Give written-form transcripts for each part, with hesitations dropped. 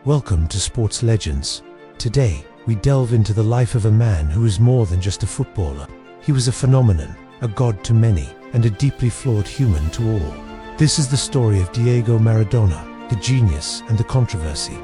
Welcome to Sports Legends. Today, we delve into the life of a man who is more than just a footballer. He was a phenomenon, a god to many, and a deeply flawed human to all. This is the story of Diego Maradona, the genius and the controversy.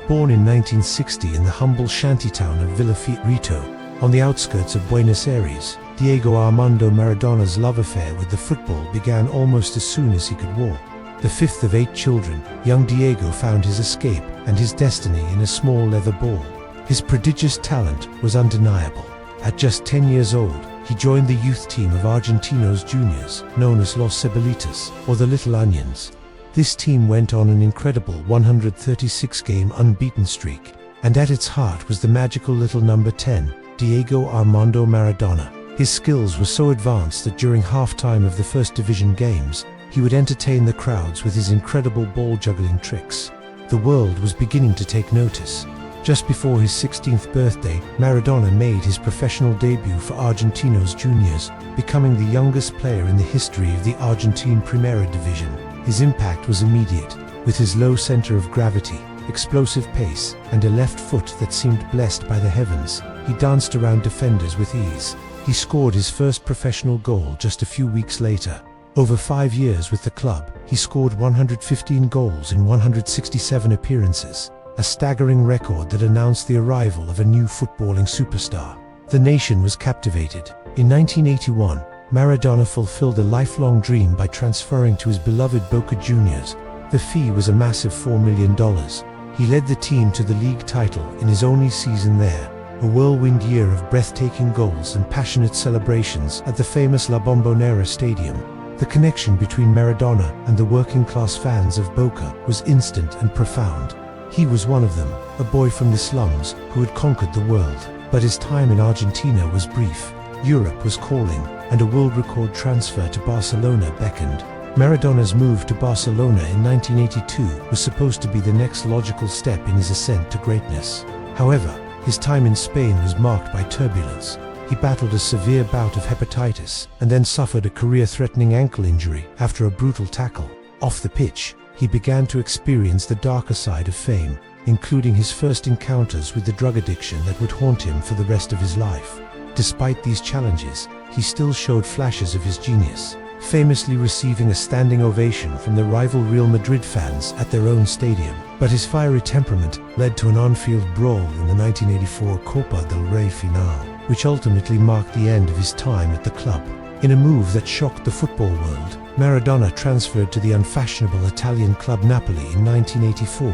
Born in 1960 in the humble shantytown of Villa Fiorito, on the outskirts of Buenos Aires, Diego Armando Maradona's love affair with the football began almost as soon as he could walk. The fifth of 8 children, young Diego found his escape and his destiny in a small leather ball. His prodigious talent was undeniable. At just 10 years old, he joined the youth team of Argentinos Juniors, known as Los Cebolitas, or the Little Onions. This team went on an incredible 136-game unbeaten streak, and at its heart was the magical little number 10, Diego Armando Maradona. His skills were so advanced that during halftime of the first division games, he would entertain the crowds with his incredible ball-juggling tricks. The world was beginning to take notice. Just before his 16th birthday, Maradona made his professional debut for Argentinos Juniors, becoming the youngest player in the history of the Argentine Primera Division. His impact was immediate. With his low center of gravity, explosive pace, and a left foot that seemed blessed by the heavens, he danced around defenders with ease. He scored his first professional goal just a few weeks later. Over 5 years with the club, he scored 115 goals in 167 appearances, a staggering record that announced the arrival of a new footballing superstar. The nation was captivated. In 1981, Maradona fulfilled a lifelong dream by transferring to his beloved Boca Juniors. The fee was a massive $4 million. He led the team to the league title in his only season there, a whirlwind year of breathtaking goals and passionate celebrations at the famous La Bombonera Stadium. The connection between Maradona and the working-class fans of Boca was instant and profound. He was one of them, a boy from the slums who had conquered the world. But his time in Argentina was brief. Europe was calling, and a world record transfer to Barcelona beckoned. Maradona's move to Barcelona in 1982 was supposed to be the next logical step in his ascent to greatness. However, his time in Spain was marked by turbulence. He battled a severe bout of hepatitis and then suffered a career-threatening ankle injury after a brutal tackle. Off the pitch, he began to experience the darker side of fame, including his first encounters with the drug addiction that would haunt him for the rest of his life. Despite these challenges, he still showed flashes of his genius, famously receiving a standing ovation from the rival Real Madrid fans at their own stadium. But his fiery temperament led to an on-field brawl in the 1984 Copa del Rey finale, which ultimately marked the end of his time at the club. In a move that shocked the football world, Maradona transferred to the unfashionable Italian club Napoli in 1984.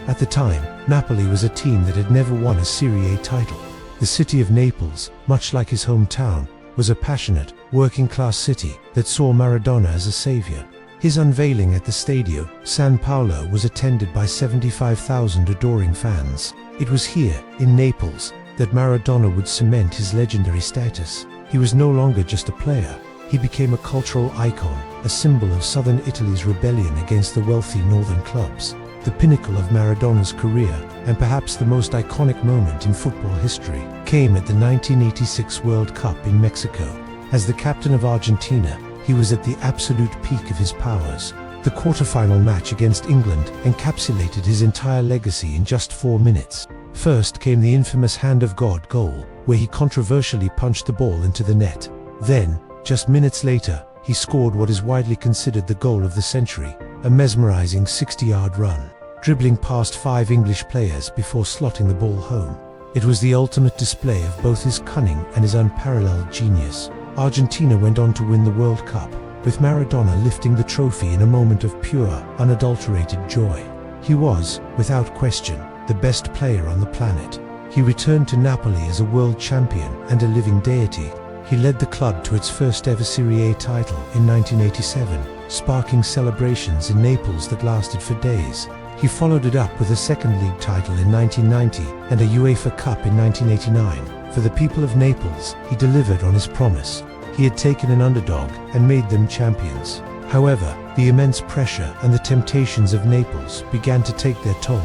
At the time, Napoli was a team that had never won a Serie A title. The city of Naples, much like his hometown, was a passionate, working-class city that saw Maradona as a savior. His unveiling at the Stadio San Paolo was attended by 75,000 adoring fans. It was here, in Naples, that Maradona would cement his legendary status. He was no longer just a player. He became a cultural icon, a symbol of southern Italy's rebellion against the wealthy northern clubs. The pinnacle of Maradona's career, and perhaps the most iconic moment in football history, came at the 1986 World Cup in Mexico. As the captain of Argentina, he was at the absolute peak of his powers. The quarterfinal match against England encapsulated his entire legacy in just 4 minutes. First came the infamous Hand of God goal, where he controversially punched the ball into the net. Then, just minutes later, he scored what is widely considered the goal of the century, a mesmerizing 60-yard run, dribbling past 5 English players before slotting the ball home. It was the ultimate display of both his cunning and his unparalleled genius. Argentina went on to win the World Cup, with Maradona lifting the trophy in a moment of pure, unadulterated joy. He was, without question, the best player on the planet. He returned to Napoli as a world champion and a living deity. He led the club to its first ever Serie A title in 1987, sparking celebrations in Naples that lasted for days. He followed it up with a second league title in 1990 and a UEFA Cup in 1989. For the people of Naples, he delivered on his promise. He had taken an underdog and made them champions. However, the immense pressure and the temptations of Naples began to take their toll.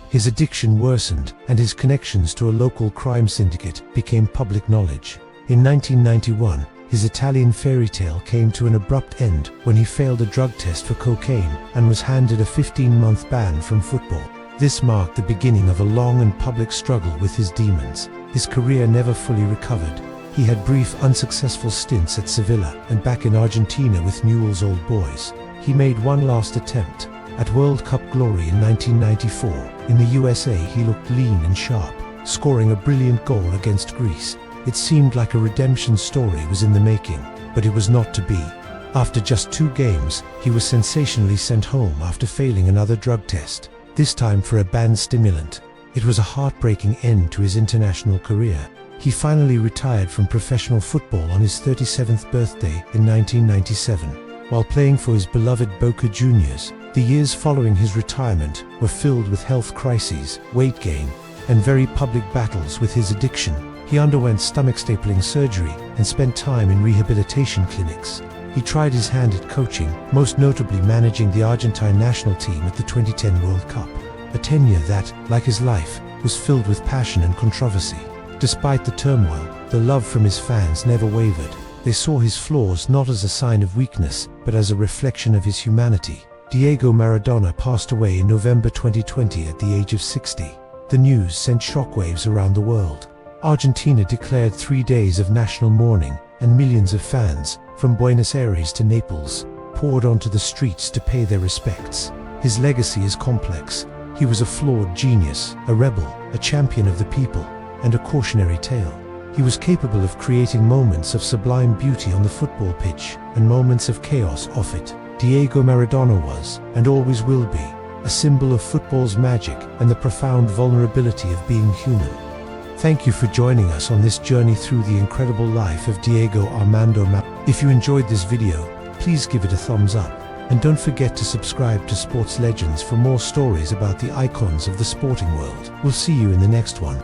His addiction worsened, and his connections to a local crime syndicate became public knowledge. In 1991, his Italian fairy tale came to an abrupt end when he failed a drug test for cocaine and was handed a 15-month ban from football. This marked the beginning of a long and public struggle with his demons. His career never fully recovered. He had brief, unsuccessful stints at Sevilla and back in Argentina with Newell's Old Boys. He made one last attempt. At World Cup glory in 1994, in the USA he looked lean and sharp, scoring a brilliant goal against Greece. It seemed like a redemption story was in the making, but it was not to be. After just 2 games, he was sensationally sent home after failing another drug test, this time for a banned stimulant. It was a heartbreaking end to his international career. He finally retired from professional football on his 37th birthday in 1997. While playing for his beloved Boca Juniors, the years following his retirement were filled with health crises, weight gain, and very public battles with his addiction. He underwent stomach stapling surgery and spent time in rehabilitation clinics. He tried his hand at coaching, most notably managing the Argentine national team at the 2010 World Cup, a tenure that, like his life, was filled with passion and controversy. Despite the turmoil, the love from his fans never wavered. They saw his flaws not as a sign of weakness, but as a reflection of his humanity. Diego Maradona passed away in November 2020 at the age of 60. The news sent shockwaves around the world. Argentina declared 3 days of national mourning, and millions of fans, from Buenos Aires to Naples, poured onto the streets to pay their respects. His legacy is complex. He was a flawed genius, a rebel, a champion of the people, and a cautionary tale. He was capable of creating moments of sublime beauty on the football pitch and moments of chaos off it. Diego Maradona was, and always will be, a symbol of football's magic and the profound vulnerability of being human. Thank you for joining us on this journey through the incredible life of Diego Armando Maradona. If you enjoyed this video, please give it a thumbs up, and don't forget to subscribe to Sports Legends for more stories about the icons of the sporting world. We'll see you in the next one.